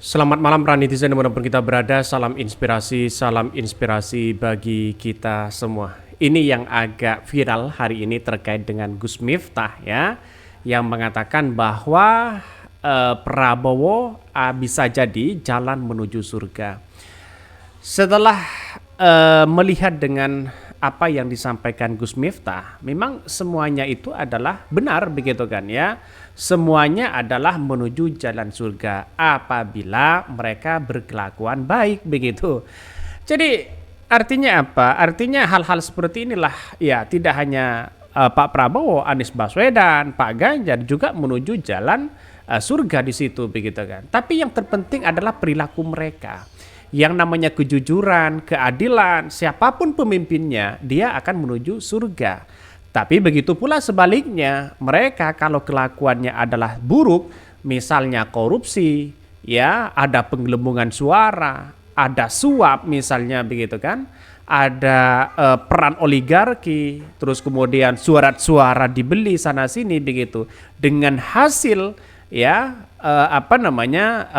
Selamat malam para netizen dimanapun kita berada, salam inspirasi bagi kita semua. Ini yang agak viral hari ini terkait dengan Gus Miftah ya, yang mengatakan bahwa Prabowo bisa jadi jalan menuju surga. Setelah melihat dengan apa yang disampaikan Gus Miftah, memang semuanya itu adalah benar begitu kan ya. Semuanya adalah menuju jalan surga apabila mereka berkelakuan baik begitu. Jadi artinya apa? Artinya hal-hal seperti inilah ya tidak hanya Pak Prabowo, Anies Baswedan, Pak Ganjar juga menuju jalan surga di situ begitu kan. Tapi yang terpenting adalah perilaku mereka. Yang namanya kejujuran, keadilan, siapapun pemimpinnya, dia akan menuju surga. Tapi begitu pula sebaliknya, mereka kalau kelakuannya adalah buruk, misalnya korupsi, ya, ada penggelembungan suara, ada suap misalnya begitu kan, ada peran oligarki, terus kemudian surat-suara dibeli sana sini begitu, dengan hasil ya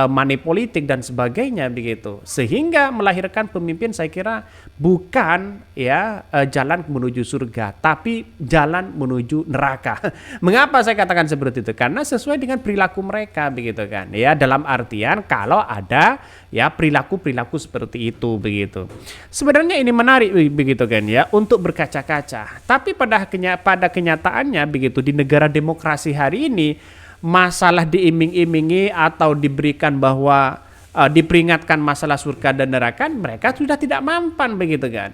money politik dan sebagainya begitu, sehingga melahirkan pemimpin saya kira bukan ya jalan menuju surga tapi jalan menuju neraka. Mengapa saya katakan seperti itu? Karena sesuai dengan perilaku mereka begitu kan ya, dalam artian kalau ada ya perilaku seperti itu begitu. Sebenarnya ini menarik begitu kan ya untuk berkaca-kaca, tapi pada kenyataannya begitu di negara demokrasi hari ini, masalah diiming-imingi atau diberikan bahwa diperingatkan masalah surga dan neraka, mereka sudah tidak mampan begitu kan.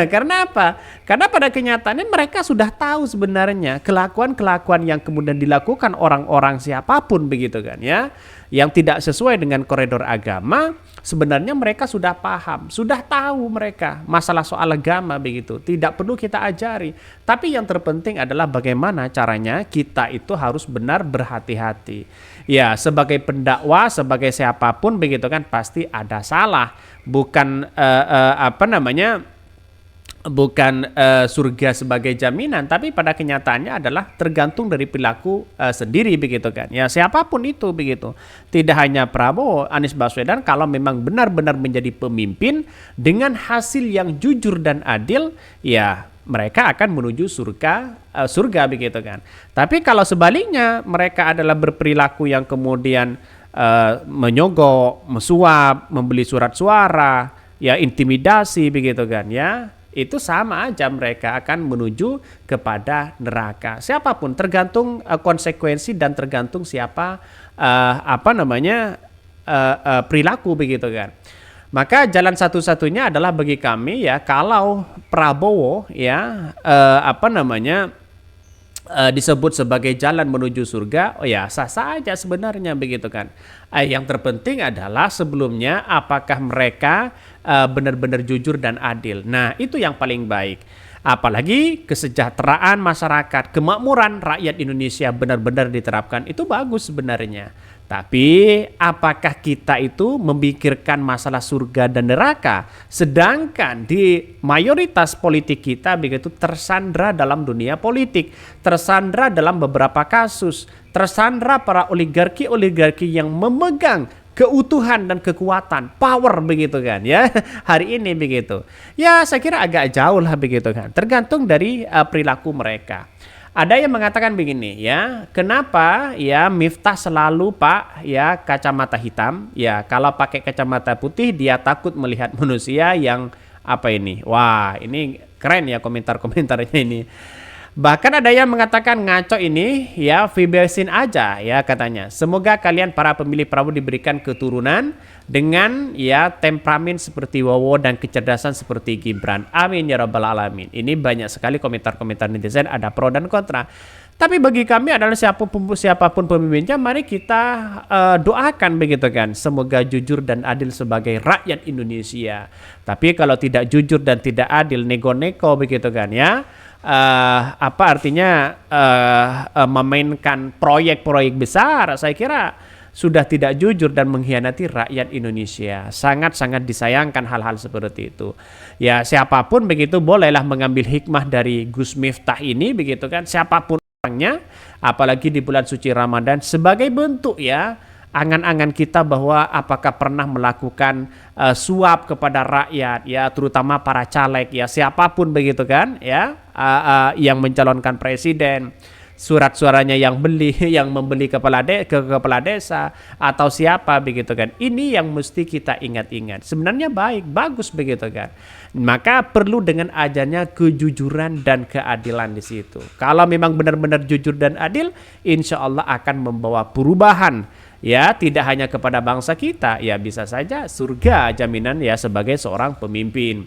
Karena apa? Karena pada kenyataannya mereka sudah tahu sebenarnya kelakuan-kelakuan yang kemudian dilakukan orang-orang siapapun begitu kan ya, yang tidak sesuai dengan koridor agama, sebenarnya mereka sudah paham, sudah tahu mereka masalah soal agama begitu. Tidak perlu kita ajari. Tapi yang terpenting adalah bagaimana caranya kita itu harus benar berhati-hati. Ya, sebagai pendakwah, sebagai siapapun begitu kan pasti ada salah. Bukan bukan surga sebagai jaminan, tapi pada kenyataannya adalah tergantung dari perilaku sendiri begitu kan ya, siapapun itu begitu. Tidak hanya Prabowo, Anies Baswedan, kalau memang benar-benar menjadi pemimpin dengan hasil yang jujur dan adil, ya mereka akan menuju surga begitu kan. Tapi kalau sebaliknya mereka adalah berperilaku yang kemudian menyogok, mesuap, membeli surat suara, ya intimidasi begitu kan ya, itu sama aja mereka akan menuju kepada neraka. Siapapun tergantung konsekuensi dan tergantung siapa perilaku begitu kan. Maka jalan satu-satunya adalah bagi kami ya, kalau Prabowo ya disebut sebagai jalan menuju surga, oh ya sah-sah aja sebenarnya begitu kan. Yang terpenting adalah sebelumnya apakah mereka benar-benar jujur dan adil. Nah itu yang paling baik. Apalagi kesejahteraan masyarakat, kemakmuran rakyat Indonesia benar-benar diterapkan, itu bagus sebenarnya. Tapi apakah kita itu memikirkan masalah surga dan neraka, sedangkan di mayoritas politik kita begitu tersandra dalam dunia politik, tersandra dalam beberapa kasus, tersandra para oligarki yang memegang keutuhan dan kekuatan, power begitu kan ya, hari ini begitu. Ya saya kira agak jauh lah begitu kan, tergantung dari perilaku mereka. Ada yang mengatakan begini ya, kenapa ya Miftah selalu Pak ya kacamata hitam? Ya kalau pakai kacamata putih dia takut melihat manusia yang apa ini? Wah ini keren ya komentar-komentarnya ini. Bahkan ada yang mengatakan ngaco ini ya, bebasin aja ya katanya. Semoga kalian para pemilih Prabowo diberikan keturunan dengan ya temperamen seperti Wowo dan kecerdasan seperti Gibran. Amin ya rabbal alamin. Ini banyak sekali komentar-komentar netizen, ada pro dan kontra. Tapi bagi kami adalah siapapun pemimpinnya, mari kita doakan begitu kan. Semoga jujur dan adil sebagai rakyat Indonesia. Tapi kalau tidak jujur dan tidak adil, nego-nego begitu kan ya. Memainkan proyek-proyek besar, saya kira sudah tidak jujur dan mengkhianati rakyat Indonesia. Sangat-sangat disayangkan hal-hal seperti itu. Ya siapapun begitu bolehlah mengambil hikmah dari Gus Miftah ini begitu kan, siapapun orangnya, apalagi di bulan suci Ramadan sebagai bentuk ya angan-angan kita bahwa apakah pernah melakukan suap kepada rakyat, ya terutama para caleg, ya siapapun begitu kan, ya yang mencalonkan presiden, surat suaranya yang membeli ke kepala desa atau siapa begitu kan. Ini yang mesti kita ingat-ingat. Sebenarnya bagus begitu kan. Maka perlu dengan adanya kejujuran dan keadilan di situ. Kalau memang benar-benar jujur dan adil, insya Allah akan membawa perubahan. Ya, tidak hanya kepada bangsa kita, ya bisa saja surga jaminan ya sebagai seorang pemimpin.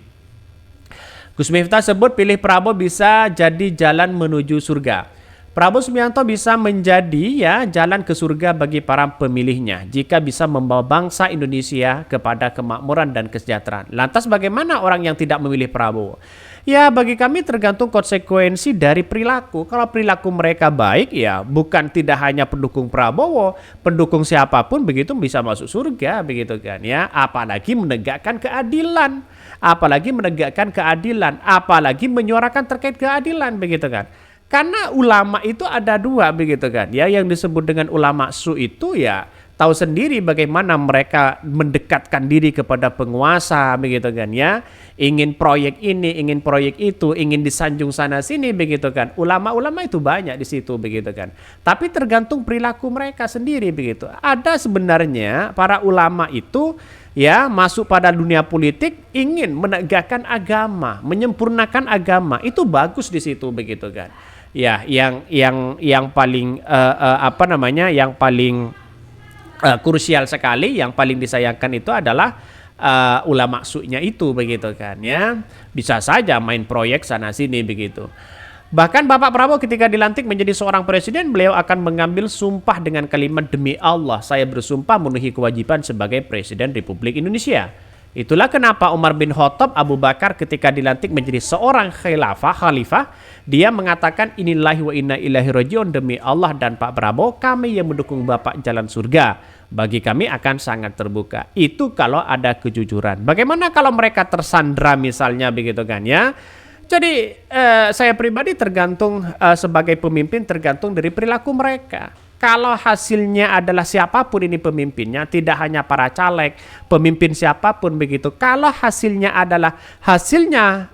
Gus Miftah sebut pilih Prabowo bisa jadi jalan menuju surga. Prabowo Subianto bisa menjadi ya jalan ke surga bagi para pemilihnya jika bisa membawa bangsa Indonesia kepada kemakmuran dan kesejahteraan. Lantas bagaimana orang yang tidak memilih Prabowo? Ya bagi kami tergantung konsekuensi dari perilaku. Kalau perilaku mereka baik ya bukan tidak hanya pendukung Prabowo, pendukung siapapun begitu bisa masuk surga begitu kan ya. Apalagi menegakkan keadilan, apalagi menyuarakan terkait keadilan begitu kan. Karena ulama itu ada dua begitu kan ya, yang disebut dengan ulama su itu ya tahu sendiri bagaimana mereka mendekatkan diri kepada penguasa begitu kan ya, ingin proyek ini, ingin proyek itu, ingin disanjung sana sini begitu kan. Ulama-ulama itu banyak di situ begitu kan. Tapi tergantung perilaku mereka sendiri begitu. Ada sebenarnya para ulama itu ya masuk pada dunia politik ingin menegakkan agama, menyempurnakan agama, itu bagus di situ begitu kan. Ya, yang paling yang paling krusial sekali, yang paling disayangkan itu adalah ulama su'nya itu begitu kan ya. Bisa saja main proyek sana sini begitu. Bahkan Bapak Prabowo ketika dilantik menjadi seorang presiden, beliau akan mengambil sumpah dengan kalimat demi Allah, saya bersumpah memenuhi kewajiban sebagai presiden Republik Indonesia. Itulah kenapa Umar bin Khattab, Abu Bakar ketika dilantik menjadi seorang khalifah, dia mengatakan inillahi wa inna ilaihi rajiun, demi Allah dan Pak Prabowo kami yang mendukung Bapak jalan surga. Bagi kami akan sangat terbuka. Itu kalau ada kejujuran. Bagaimana kalau mereka tersandra misalnya begitu kan ya? Jadi saya pribadi tergantung sebagai pemimpin tergantung dari perilaku mereka. Kalau hasilnya adalah siapapun ini pemimpinnya, tidak hanya para caleg, pemimpin siapapun begitu. Kalau hasilnya adalah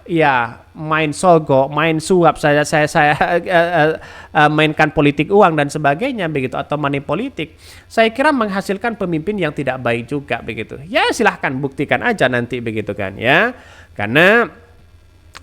ya main sogo, main suap, saya mainkan politik uang dan sebagainya begitu atau money politik, saya kira menghasilkan pemimpin yang tidak baik juga begitu. Ya silahkan buktikan aja nanti begitu kan ya. Karena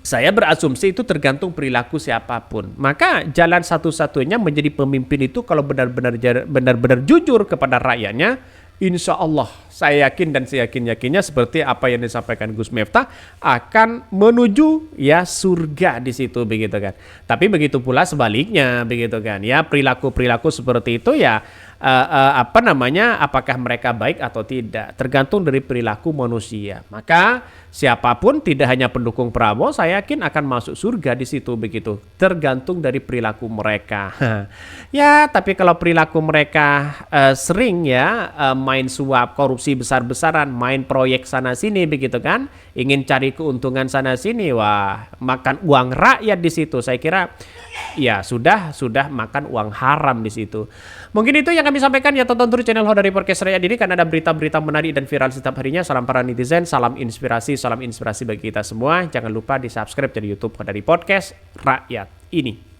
saya berasumsi itu tergantung perilaku siapapun. Maka jalan satu-satunya menjadi pemimpin itu kalau benar-benar jujur kepada rakyatnya, insya Allah saya yakin dan seyakin-yakinnya seperti apa yang disampaikan Gus Miftah akan menuju ya surga di situ begitu kan. Tapi begitu pula sebaliknya begitu kan ya, perilaku seperti itu ya apakah mereka baik atau tidak tergantung dari perilaku manusia. Maka siapapun tidak hanya pendukung Prabowo saya yakin akan masuk surga di situ begitu, tergantung dari perilaku mereka. Ya tapi kalau perilaku mereka sering ya main suap, korupsi besar-besaran, main proyek sana sini begitu kan, ingin cari keuntungan sana sini, wah makan uang rakyat di situ, saya kira ya sudah makan uang haram di situ. Mungkin itu yang kami sampaikan ya, tonton terus channel Hodari Podcast Rakyat ini karena ada berita-berita menarik dan viral setiap harinya. Salam para netizen, salam inspirasi bagi kita semua. Jangan lupa di subscribe di YouTube Hodari Podcast Rakyat ini.